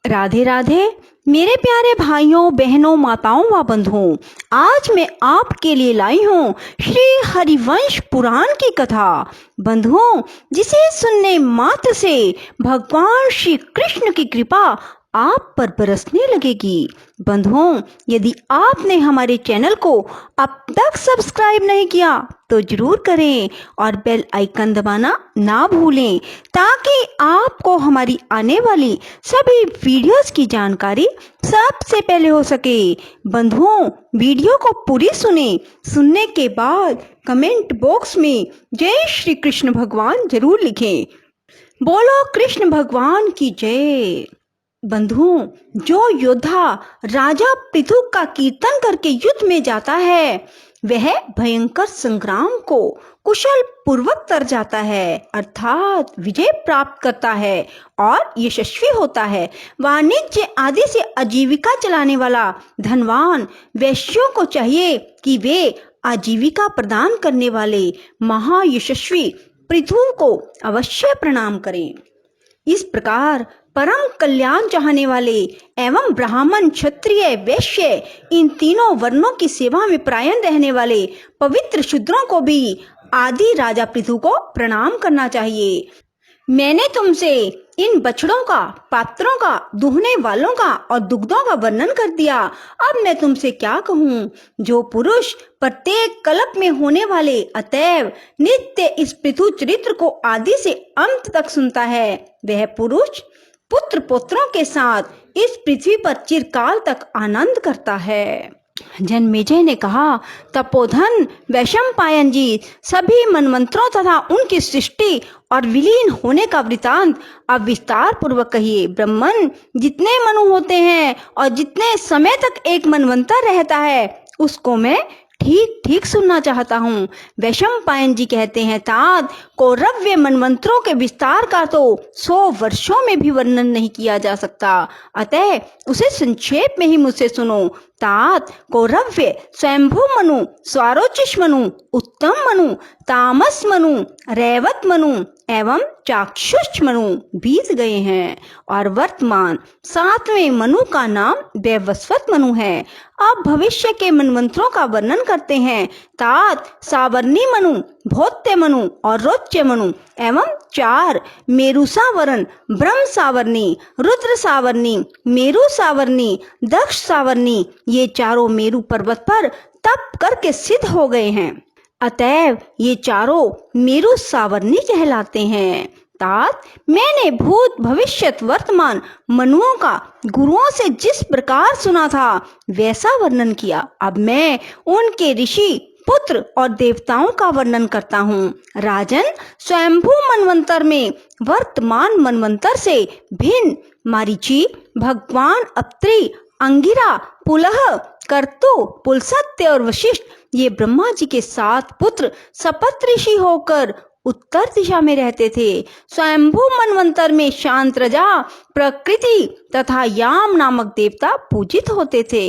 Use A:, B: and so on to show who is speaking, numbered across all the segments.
A: राधे राधे मेरे प्यारे भाइयों बहनों माताओं व बंधुओं, आज मैं आपके लिए लाई हूँ श्री हरिवंश पुराण की कथा। बंधुओं, जिसे सुनने मात्र से भगवान श्री कृष्ण की कृपा आप पर बरसने लगेगी। बंधुओं, यदि आपने हमारे चैनल को अब तक सब्सक्राइब नहीं किया तो जरूर करें और बेल आइकन दबाना ना भूलें, ताकि आपको हमारी आने वाली सभी वीडियोस की जानकारी सबसे पहले हो सके। बंधुओं, वीडियो को पूरी सुनने के बाद कमेंट बॉक्स में जय श्री कृष्ण भगवान जरूर लिखें। बोलो कृष्ण भगवान की जय। बंधुओं, जो योद्धा राजा पृथु का कीर्तन करके युद्ध में जाता है वह भयंकर संग्राम को कुशल पूर्वक तर जाता है, अर्थात विजय प्राप्त करता है और यशस्वी होता है। वाणिज्य आदि से आजीविका चलाने वाला धनवान वैश्यों को चाहिए कि वे आजीविका प्रदान करने वाले महायशस्वी पृथु को अवश्य प्रणाम करें। इस प्रकार परम कल्याण चाहने वाले एवं ब्राह्मण, क्षत्रिय, वैश्य इन तीनों वर्णों की सेवा में प्रायण रहने वाले पवित्र शूद्रों को भी आदि राजा पृथु को प्रणाम करना चाहिए। मैंने तुमसे इन बछड़ों का, पात्रों का, दूहने वालों का और दुग्धों का वर्णन कर दिया। अब मैं तुमसे क्या कहूँ। जो पुरुष प्रत्येक कल्प में होने वाले अतएव नित्य इस पृथु चरित्र को आदि से अंत तक सुनता है, वह पुरुष पुत्र पुत्रों के साथ इस पृथ्वी पर चिरकाल तक आनंद करता है। जन्मेजय ने कहा, तपोधन वैशंपायन जी, सभी मनमंत्रों तथा उनकी सृष्टि और विलीन होने का वृतांत अब विस्तार पूर्वक कहिए। ब्रह्मन जितने मनु होते हैं और जितने समय तक एक मनवंतर रहता है उसको मैं ठीक ठीक सुनना चाहता हूँ। वैशंपायन जी कहते हैं, तात कौरव्य मनमंत्रों के विस्तार का तो 100 वर्षों में भी वर्णन नहीं किया जा सकता, अतः उसे संक्षेप में ही मुझसे सुनो। तात कौरव्य स्वयंभू मनु, स्वारोचिष मनु, उत्तम मनु, तामस मनु, रैवत मनु एवं चाक्षुष मनु बीत गए हैं और वर्तमान 7वें मनु का नाम वैवस्वत मनु है। अब भविष्य के मनमंत्रों का वर्णन करते हैं। तात सावर्णी मनु, भौत्य मनु और रोच्य मनु एवं 4 मेरु सावरण, ब्रह्म सावर्णी, रुद्र सावर्णी, मेरु सावर्णी, दक्ष सावर्णी, ये चारों मेरु पर्वत पर तप करके सिद्ध हो गए हैं, अतएव ये चारों मेरु सावर्णी कहलाते हैं। तात मैंने भूत भविष्यत वर्तमान मनुओं का गुरुओं से जिस प्रकार सुना था वैसा वर्णन किया। अब मैं उनके ऋषि, पुत्र और देवताओं का वर्णन करता हूँ। राजन, स्वयंभू मनवंतर में वर्तमान मनवंतर से भिन्न मारीची, भगवान अत्रि, अंगिरा, पुलह, कर्तु, पुलसत्य और वशिष्ठ ये ब्रह्मा जी के 7 पुत्र सपत ऋषि होकर उत्तर दिशा में रहते थे। स्वयंभू मनवंतर में शांत रजा, प्रकृति तथा याम नामक देवता पूजित होते थे।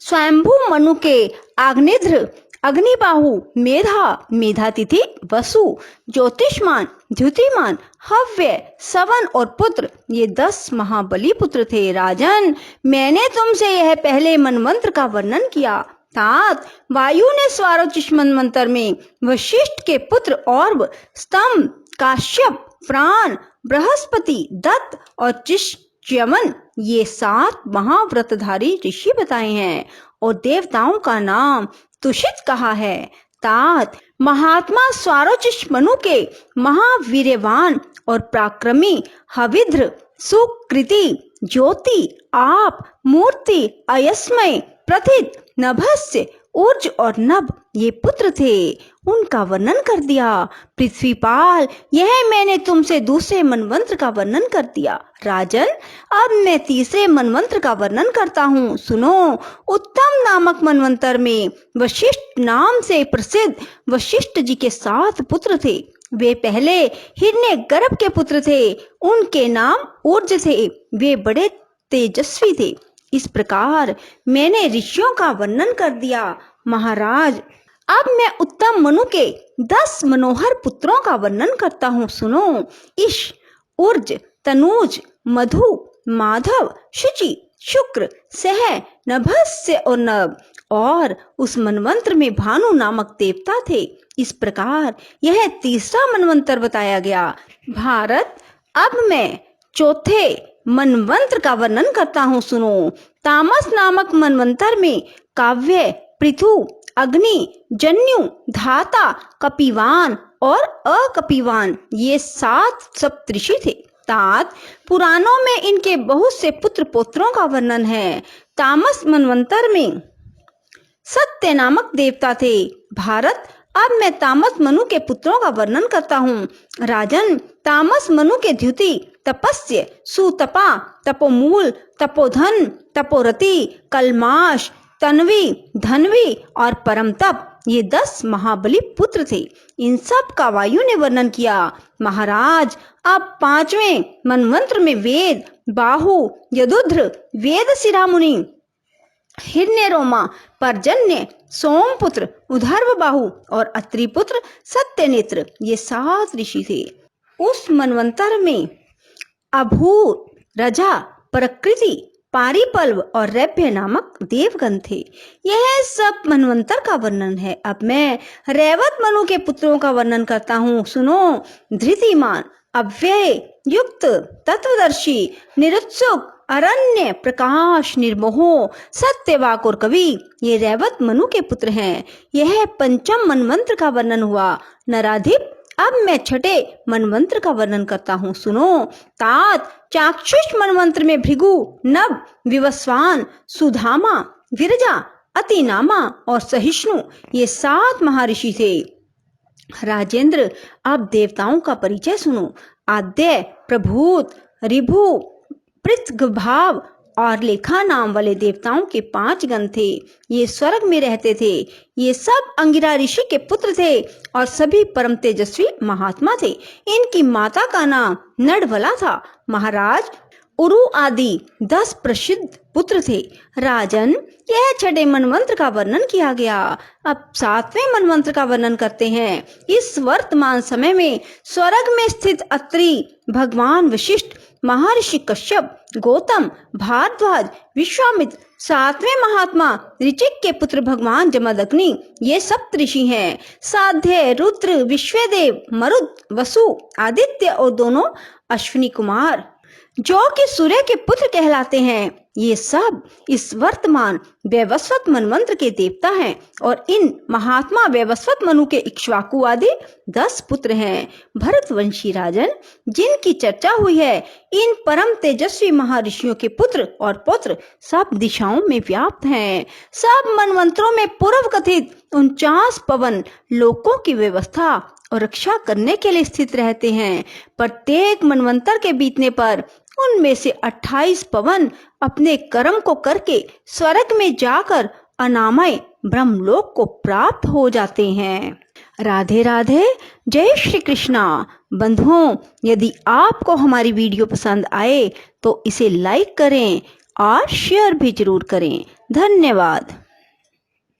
A: स्वयंभू मनु के आग्नेध्र, अग्निबाहु, मेधा, मेधातिथि, वसु, ज्योतिष्मान, द्युतिमान, हव्य, सवन और पुत्र ये 10 महाबली पुत्र थे। राजन, मैंने तुमसे यह पहले मनमंत्र का वर्णन किया। तात वायु ने स्वारोचिष मनमंत्र में वशिष्ठ के पुत्र और्व, स्तंभ, काश्यप, प्राण, बृहस्पति, दत्त और चिष्यमन ये 7 महाव्रतधारी ऋषि बताए हैं और देवताओं का नाम तुषित कहा है। तात महात्मा स्वारोचिष मनु के महावीर्यवान और पराक्रमी हविद्र, सुकृति, ज्योति, आप, मूर्ति, अयस्मय, प्रथित, नभस्य, ऊर्ज और नभ ये पुत्र थे, उनका वर्णन कर दिया। पृथ्वीपाल, यह मैंने तुमसे दूसरे मनवंत्र का वर्णन कर दिया। राजन, अब मैं तीसरे मनवंत्र का वर्णन करता हूँ, सुनो। उत्तम नामक मनवंतर में वशिष्ठ नाम से प्रसिद्ध वशिष्ठ जी के 7 पुत्र थे। वे पहले हिरण्यगर्भ के पुत्र थे, उनके नाम ऊर्ज थे, वे बड़े तेजस्वी थे। इस प्रकार मैंने ऋषियों का वर्णन कर दिया। महाराज, अब मैं उत्तम मनु के 10 मनोहर पुत्रों का वर्णन करता हूँ, सुनो। इश, ऊर्ज, तनूज, मधु, माधव, शुचि, शुक्र, सह, नभस्य और नभ, और उस मनवंत्र में भानु नामक देवता थे। इस प्रकार यह तीसरा मनवंतर बताया गया। भारत, अब मैं चौथे मनवंत्र का वर्णन करता हूँ, सुनो। तामस नामक मनवंतर में काव्य, पृथु, अग्नि, जन्यु, धाता, कपिवान और अकपिवान ये 7 सप्तऋषि थे। तात पुराणों में इनके बहुत से पुत्र पौत्रों का वर्णन है। तामस मनवंतर में सत्य नामक देवता थे। भारत, अब मैं तामस मनु के पुत्रों का वर्णन करता हूँ। राजन, तामस मनु के द्युति, तपस्य, सुतपा, तपोमूल, तपोधन, तपोरति, कलमाश, तन्वी, धनवी और परम तप ये 10 महाबली पुत्र थे। इन सब का वायु ने वर्णन किया। महाराज, अब 5वें मनवंत्र में वेद, बाहु, यदुध्र, वेद शिरामुनि, हिरण्यरोमा, पर्जन्य, सोमपुत्र, उधर्व बाहु और अत्रिपुत्र सत्यनेत्र ये 7 ऋषि थे। उस मनवंतर में अभूर, रजा, प्रकृति, पारिपल्व और रैभ्य नामक देवगण थे। यह सब मनवंतर का वर्णन है। अब मैं रैवत मनु के पुत्रों का वर्णन करता हूँ, सुनो। धृतिमान, अव्यय, युक्त, तत्वदर्शी, निरुत्सुक, अरण्य, प्रकाश, निर्मोह, सत्यवाक और कवि ये रैवत मनु के पुत्र हैं। यह 5म मनवंत्र का वर्णन हुआ। नराधिप, अब मैं 6ठे मनवंत्र का वर्णन करता हूँ, सुनो। तात चाक्षुष मनवंत्र में भृगु, नभ, विवस्वान, सुधामा, विरजा, अतिनामा और सहिष्णु ये 7 महर्षि थे। राजेंद्र, अब देवताओं का परिचय सुनो। आद्य, प्रभूत, ऋभु, पृथ्वीभाव और लेखा नाम वाले देवताओं के 5 गण थे। ये स्वर्ग में रहते थे। ये सब अंगिरा ऋषि के पुत्र थे और सभी परम तेजस्वी महात्मा थे। इनकी माता का नाम नडवला था। महाराज, उरु आदि 10 प्रसिद्ध पुत्र थे। राजन, यह 6ठे मनवंत्र का वर्णन किया गया। अब 7वें मनवंत्र का वर्णन करते हैं। इस वर्तमान समय में स्वर्ग में स्थित अत्रि, भगवान वशिष्ठ, महर्षि कश्यप, गौतम, भारद्वाज, विश्वामित्र, 7वें महात्मा ऋचिक के पुत्र भगवान जमदग्नि ये सप्तऋषि हैं। साध्य, रुद्र, विश्वदेव, मरुद, वसु, आदित्य और दोनों अश्विनी कुमार जो कि सूर्य के पुत्र कहलाते हैं। ये सब इस वर्तमान वैवस्वत मनवंत्र के देवता हैं और इन महात्मा वैवस्वत मनु के इक्ष्वाकु आदि 10 पुत्र हैं। भरतवंशी राजन, जिनकी चर्चा हुई है, इन परम तेजस्वी महर्षियों के पुत्र और पौत्र सब दिशाओं में व्याप्त हैं। सब मनवंतरों में पूर्व कथित 49 पवन लोकों की व्यवस्था और रक्षा करने के लिए स्थित रहते हैं। प्रत्येक मनवंतर के बीतने पर उनमें से 28 पवन अपने कर्म को करके स्वर्ग में जाकर अनामय ब्रह्मलोक को प्राप्त हो जाते हैं। राधे राधे, जय श्री कृष्णा। बंधुओं, यदि आपको हमारी वीडियो पसंद आए तो इसे लाइक करें और शेयर भी जरूर करें। धन्यवाद।